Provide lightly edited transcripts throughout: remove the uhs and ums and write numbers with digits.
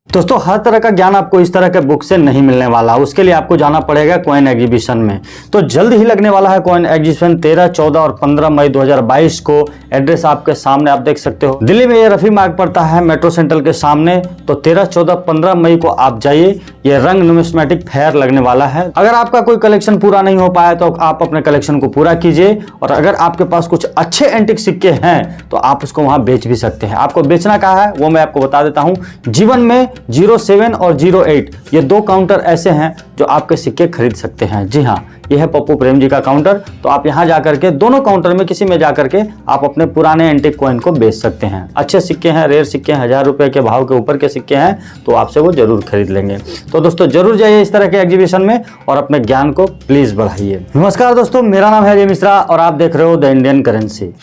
दोस्तों हर तरह का ज्ञान आपको इस तरह के बुक से नहीं मिलने वाला, उसके लिए आपको जाना पड़ेगा कॉइन एग्जीबिशन में। तो जल्द ही लगने वाला है कॉइन एग्जीबिशन 13, 14 और 15 मई 2022 को। एड्रेस आपके सामने आप देख सकते हो, दिल्ली में ये रफी मार्ग पड़ता है मेट्रो सेंट्रल के सामने। तो 13, 14, 15 मई को आप जाइए, ये रंग न्यूमिस्मेटिक फेयर लगने वाला है। अगर आपका कोई कलेक्शन पूरा नहीं हो पाया तो आप अपने कलेक्शन को पूरा कीजिए, और अगर आपके पास कुछ अच्छे एंटिक सिक्के हैं तो आप उसको वहां बेच भी सकते हैं। आपको बेचना कहाँ है वो मैं आपको बता देता हूँ। जीवन में 07 और 08 ये दो काउंटर ऐसे हैं जो आपके सिक्के खरीद सकते हैं। जी हाँ, यह है पप्पू प्रेम जी का काउंटर। तो आप यहां जाकर के दोनों काउंटर में किसी में जाकर के आप अपने पुराने एंटिक कॉइन को बेच सकते हैं। अच्छे सिक्के हैं, रेयर सिक्के हैं, 1000 रुपए के भाव के ऊपर के सिक्के हैं, तो आपसे वो जरूर खरीद लेंगे। तो दोस्तों जरूर जाइए इस तरह के एग्जीबिशन में और अपने ज्ञान को प्लीज बढ़ाइए। नमस्कार दोस्तों, मेरा नाम है अजय मिश्रा और आप देख रहे हो द इंडियन करेंसी।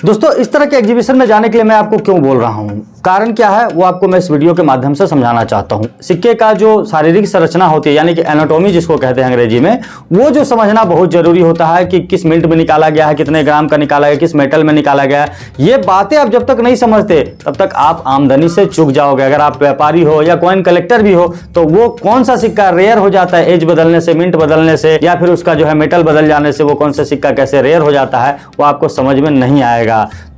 दोस्तों इस तरह के एग्जीबिशन में जाने के लिए मैं आपको क्यों बोल रहा हूं, कारण क्या है वो आपको मैं इस वीडियो के माध्यम से समझाना चाहता हूं। सिक्के का जो शारीरिक संरचना होती है, यानी कि एनाटॉमी जिसको कहते हैं अंग्रेजी में, वो जो समझना बहुत जरूरी होता है कि किस मिनट में निकाला गया है, कितने ग्राम का निकाला गया, किस मेटल में निकाला गया है। ये बातें आप जब तक नहीं समझते तब तक आप आमदनी से चूक जाओगे। अगर आप व्यापारी हो या कॉइन कलेक्टर भी हो तो वो कौन सा सिक्का रेयर हो जाता है एज बदलने से, मिंट बदलने से, या फिर उसका जो है मेटल बदल जाने से वो कौन सा सिक्का कैसे रेयर हो जाता है वो आपको समझ में नहीं आएगा।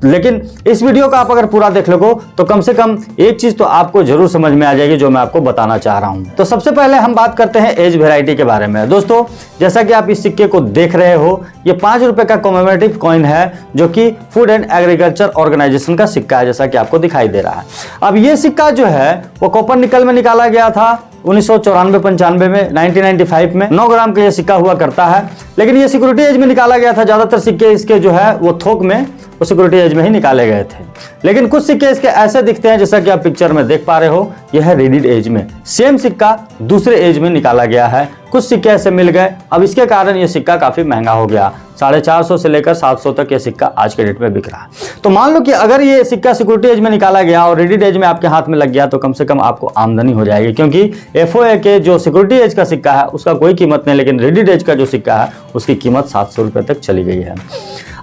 लेकिन इस वीडियो का आप अगर पूरा देख लोगे तो कम से कम एक चीज तो आपको जरूर समझ में आ जाएगी जो मैं आपको बताना चाह रहा हूं। तो सबसे पहले हम बात करते हैं एज वेराइटी के बारे में। दोस्तों जैसा कि आप इस सिक्के को देख रहे हो, ये 5 रुपए का कॉमेमोरेटिव कॉइन है जो कि फूड एंड एग्रीकल्चर ऑर्गेनाइजेशन का सिक्का है, जैसा कि आपको दिखाई दे रहा है। अब ये सिक्का जो है वो कॉपर निकल में निकाला गया था 1994-95 में, 1995 में 9 ग्राम का ये सिक्का हुआ करता है। लेकिन ये सिक्योरिटी एज में निकाला गया था। ज्यादातर सिक्के इसके जो है वो थोक में, वो सिक्योरिटी एज में ही निकाले गए थे। लेकिन कुछ सिक्के इसके ऐसे दिखते हैं जैसा कि आप पिक्चर में देख पा रहे हो, यह है रेडिड एज में। सेम सिक्का दूसरे एज में निकाला गया है। कुछ सिक्के ऐसे मिल गए, अब इसके कारण यह सिक्का काफी महंगा हो गया। 450 से लेकर 700 तक यह सिक्का आज के डेट में बिक रहा है। तो मान लो कि अगर ये सिक्का सिक्योरिटी एज में निकाला गया और रेडिड एज में आपके हाथ में लग गया तो कम से कम आपको आमदनी हो जाएगी, क्योंकि FOA के जो सिक्योरिटी एज का सिक्का है उसका कोई कीमत नहीं, लेकिन रेडिड एज का जो सिक्का है उसकी कीमत 700 रुपए तक चली गई है।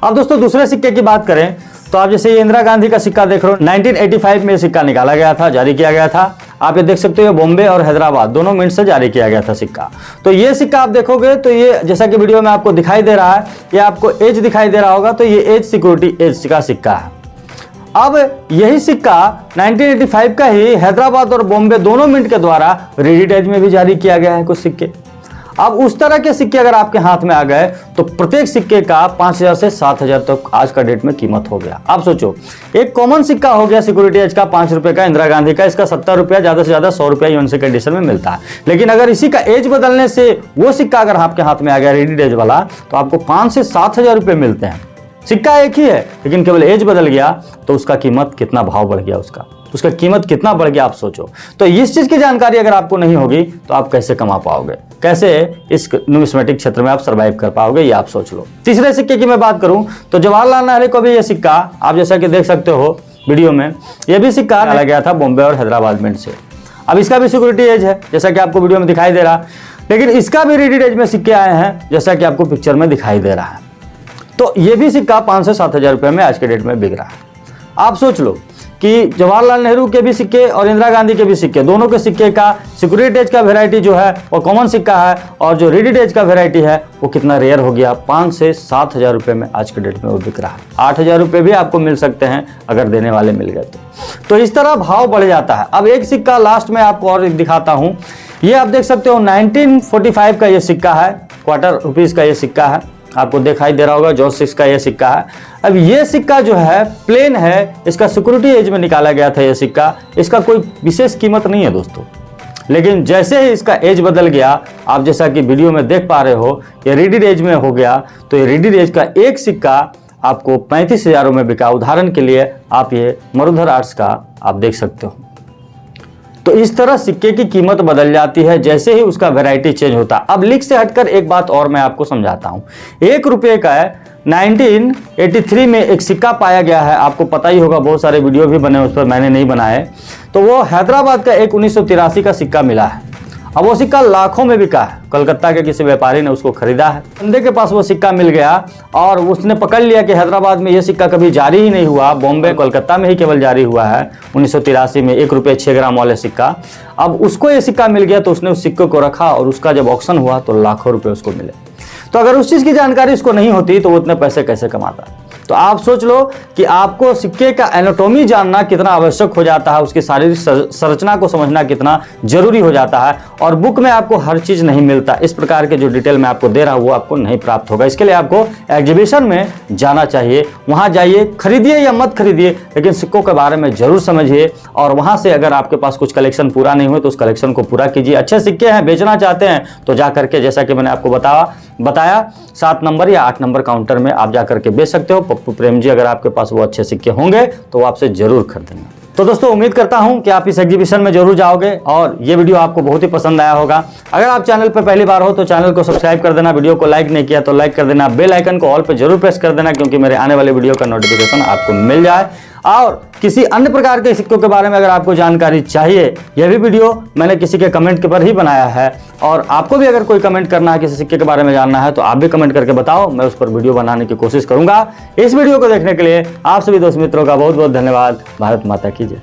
अब दोस्तों दूसरे सिक्के की बात करें तो आप जैसे ये इंदिरा गांधी का सिक्का देख रहे हो, 1985 में सिक्का निकाला गया था, जारी किया गया था। आप ये देख सकते हो बॉम्बे और हैदराबाद दोनों मिंट से जारी किया गया था सिक्का। तो ये सिक्का आप देखोगे तो ये जैसा कि वीडियो में आपको दिखाई दे रहा है, ये आपको एज दिखाई दे रहा होगा, तो ये एज सिक्योरिटी एज का सिक्का है। अब यही सिक्का 1985 का ही हैदराबाद और बॉम्बे दोनों मिंट के द्वारा रेडिड एज में भी जारी किया गया है कुछ सिक्के। अब उस तरह के सिक्के अगर आपके हाथ में आ गए तो प्रत्येक सिक्के का 5000 से 7000 तक आज का डेट में कीमत हो गया। आप सोचो, एक कॉमन सिक्का हो गया सिक्योरिटी एज का 5 रुपए का इंदिरा गांधी का, इसका 70 रुपया, ज्यादा से ज्यादा 100 रुपया यूएनसी कंडीशन में मिलता है। लेकिन अगर इसी का एज बदलने से वो सिक्का अगर आपके हाथ में आ गया रेडिड एज वाला, तो आपको 5 से 7000 रुपये मिलते हैं। सिक्का एक ही है लेकिन केवल एज बदल गया तो उसका कीमत कितना भाव बढ़ गया, उसका कीमत कितना बढ़ गया आप सोचो। तो इस चीज की जानकारी अगर आपको नहीं होगी तो आप कैसे कमा पाओगे, कैसे इस न्यूमिस्मेटिक क्षेत्र में आप सर्वाइव कर पाओगे, ये आप सोच लो। तीसरे सिक्के की मैं बात करूं तो जवाहरलाल नेहरू को भी ये सिक्का आप जैसा कि देख सकते हो वीडियो में, यह भी सिक्का डाला गया था बॉम्बे और हैदराबाद मिंट से। अब इसका भी सिक्योरिटी एज है जैसा कि आपको वीडियो में दिखाई दे रहा, लेकिन इसका भी रेडिड एज में सिक्के आए हैं जैसा कि आपको पिक्चर में दिखाई दे रहा है। तो ये भी सिक्का 5 से 7000 रुपये में आज के डेट में बिक रहा है। आप सोच लो कि जवाहरलाल नेहरू के भी सिक्के और इंदिरा गांधी के भी सिक्के, दोनों के सिक्के का सिक्योरिटी एज का वेराइटी जो है वो कॉमन सिक्का है, और जो रेडिड एज का वेराइटी है वो कितना रेयर हो गया, 5 से 7000 रुपये में आज के डेट में वो बिक रहा है। 8000 रुपये भी आपको मिल सकते हैं अगर देने वाले मिल गए तो इस तरह भाव बढ़ जाता है। अब एक सिक्का लास्ट में आपको और दिखाता हूँ, ये आप देख सकते हो 1945 का ये सिक्का है, क्वार्टर रुपीज का ये सिक्का है, आपको दिखाई दे रहा होगा जॉर्ज 6 का ये सिक्का है। अब ये सिक्का जो है प्लेन है, इसका सिक्योरिटी एज में निकाला गया था ये सिक्का, इसका कोई विशेष कीमत नहीं है दोस्तों। लेकिन जैसे ही इसका एज बदल गया, आप जैसा कि वीडियो में देख पा रहे हो ये रेडिड एज में हो गया, तो ये रेडिड एज का एक सिक्का आपको 35,000 में बिका। उदाहरण के लिए आप ये मरुधर आर्ट्स का आप देख सकते हो। तो इस तरह सिक्के की कीमत बदल जाती है जैसे ही उसका वैरायटी चेंज होता है। अब लीक से हटकर एक बात और मैं आपको समझाता हूं। 1 रुपये का 1983 में एक सिक्का पाया गया है, आपको पता ही होगा, बहुत सारे वीडियो भी बने उस पर, मैंने नहीं बनाए। तो वो हैदराबाद का एक 1983 का सिक्का मिला है। अब वो सिक्का लाखों में बिका है। कलकत्ता के किसी व्यापारी ने उसको खरीदा है, बंदे के पास वो सिक्का मिल गया और उसने पकड़ लिया कि हैदराबाद में ये सिक्का कभी जारी ही नहीं हुआ, बॉम्बे कोलकाता में ही केवल जारी हुआ है 1983 में 1 रुपये 6 ग्राम वाले सिक्का। अब उसको ये सिक्का मिल गया तो उसने उस सिक्के को रखा और उसका जब ऑक्शन हुआ तो लाखों रुपए उसको मिले। तो अगर उस चीज़ की जानकारी उसको नहीं होती तो वो इतने पैसे कैसे कमाता। तो आप सोच लो कि आपको सिक्के का एनाटॉमी जानना कितना आवश्यक हो जाता है, उसकी शारीरिक संरचना को समझना कितना जरूरी हो जाता है। और बुक में आपको हर चीज़ नहीं मिलता, इस प्रकार के जो डिटेल मैं आपको दे रहा हूँ वो आपको नहीं प्राप्त होगा। इसके लिए आपको एग्जीबिशन में जाना चाहिए, वहाँ जाइए, खरीदिए या मत खरीदिए, लेकिन सिक्कों के बारे में जरूर समझिए। और वहाँ से अगर आपके पास कुछ कलेक्शन पूरा नहीं हुए तो उस कलेक्शन को पूरा कीजिए। अच्छे सिक्के हैं, बेचना चाहते हैं तो जा करके, जैसा कि मैंने आपको बताया 7 नंबर या 8 नंबर काउंटर में आप जा करके बेच सकते हो। पप्पू प्रेम जी, अगर आपके पास वो अच्छे सिक्के होंगे तो वो आपसे जरूर खरीदेंगे। तो दोस्तों, उम्मीद करता हूं कि आप इस एग्जीबिशन में जरूर जाओगे और ये वीडियो आपको बहुत ही पसंद आया होगा। अगर आप चैनल पर पहली बार हो तो चैनल को सब्सक्राइब कर देना, वीडियो को लाइक नहीं किया तो लाइक कर देना, बेल आइकन को ऑल पे जरूर प्रेस कर देना क्योंकि मेरे आने वाले वीडियो का नोटिफिकेशन आपको मिल जाए। और किसी अन्य प्रकार के सिक्कों के बारे में अगर आपको जानकारी चाहिए, यह भी वीडियो मैंने किसी के कमेंट के पर ही बनाया है और आपको भी अगर कोई कमेंट करना है, किसी सिक्के के बारे में जानना है तो आप भी कमेंट करके बताओ, मैं उस पर वीडियो बनाने की कोशिश करूंगा। इस वीडियो को देखने के लिए आप सभी दोस्त मित्रों का बहुत बहुत धन्यवाद। भारत माता की जय।